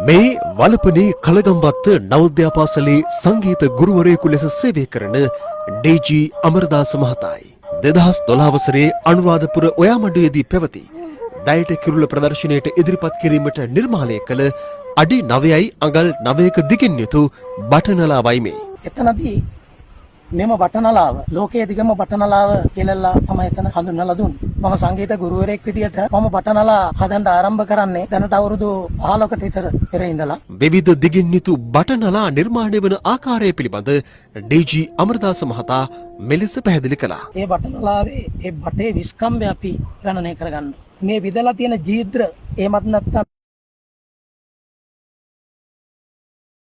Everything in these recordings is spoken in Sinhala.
මේ වලපනේ කලගම්වත්ත නවෝදයා පාසලේ සංගීත ගුරුවරයෙකු ලෙස සේවය කරන ඩී.ජී. අමරදාස මහතායි 2012 වසරේ අනුරාධපුර ඔයාමඩුවේදී පැවති ඩයට කිරුළ ප්‍රදර්ශනයට ඉදිරිපත් කිරීමට නිර්මාණය කළ අඩි 9යි අඟල් 9ක දිගින් යුතු බටනලාවයි මේ. එතනදී මෙම බටනලාව ලෝකයේ දිගම බටනලාව කියලා තමයි එතන හඳුන්වලා දුන්නේ. මම සංගීත ගුරුවරයෙක් විදියට මම බටනලා හදන්න ආරම්භ කරන්නේ දැනට අවුරුදු 15කට විතර පෙර ඉඳලා. විවිධ දිගින් යුතු බටනලා නිර්මාණය වන ආකාරය පිළිබඳ ඩී.ජී. අමරදාස මහතා මෙලෙස පැහැදිලි කළා. මේ බටනලාවේ ඒ බටේ විස්කම්භය අපි ගණනය කරගන්න. මේ විදලා තියෙන ජීද්‍ර එහෙමත් නැත්නම්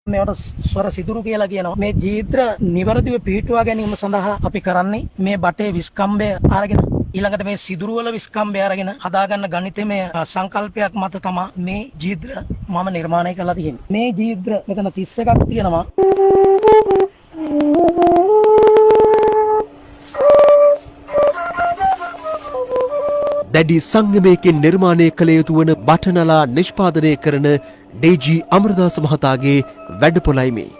මේවට ස්වර සිදුරු කියලා කියනවා. මේ ජීද්‍ර නිවැරදිව පිහිටුවා ගැනීම සඳහා අපි කරන්නේ මේ බටේ විස්කම්භය අරගෙන ඊළඟට මේ සිදුරු වල විස්කම්භය අරගෙන හදාගන්න ගණිතමය සංකල්පයක් මත තමයි මේ ජීද්‍ර මම නිර්මාණය කරලා තියෙන්නේ. මේ ජීද්‍ර මෙතන 31ක් තියෙනවා. දැඩි සංගමයකින් නිර්මාණය කළ යුතු වන බටනලා නිෂ්පාදනය කරන ඩී.ජී. අමරදාස මහතාගේ වැඩපොළයි මේ.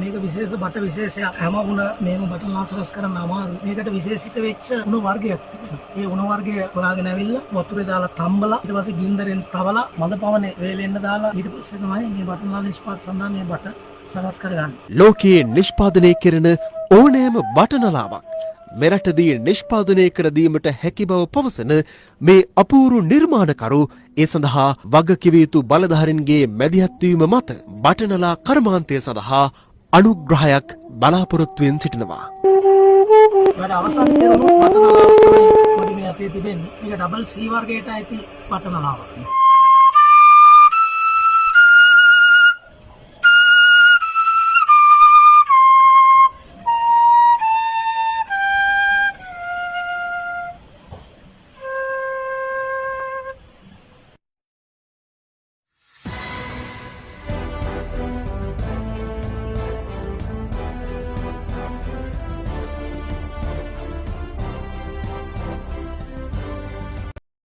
මේක විශේෂ බට විශේෂයක්. හැම වුණ මේම බටනලා සකස් කරන්න අමාරු. මේකට විශේෂිත වෙච්ච උණු වර්ගයක් තිබෙනවා. ඒ උණු වර්ගය හොයාගෙන ඇවිල්ලා වතුරේ දාලා තම්බලා ඊට පස්සේ ගින්දරෙන් තවලා මද පවනේ වේලෙන්න දාලා ඊට පස්සේ තමයි මේ බටනලා නිෂ්පාදනය සඳහා මේ බට සකස් කරගන්නේ. ලෝකයේ නිෂ්පාදනය කෙරෙන ඕනෑම බටනලාවක් මෙරටදී නිෂ්පාදනය කර දීමට හැකි බව පවසන මේ අපූරු නිර්මාණකරු ඒ සඳහා වගකිව යුතු බලධාරීන්ගේ මැදිහත්වීම මත බටනලා කර්මාන්තය සඳහා අනුග්‍රහයක් බලාපොරොත්තුවෙන් සිටිනවා. වැඩ අවසන් කරනු බටනලාව තමයි මේ අතේ තිබෙන්නේ. මේක ඩබල් C වර්ගයට ඇති බටනලාවක්.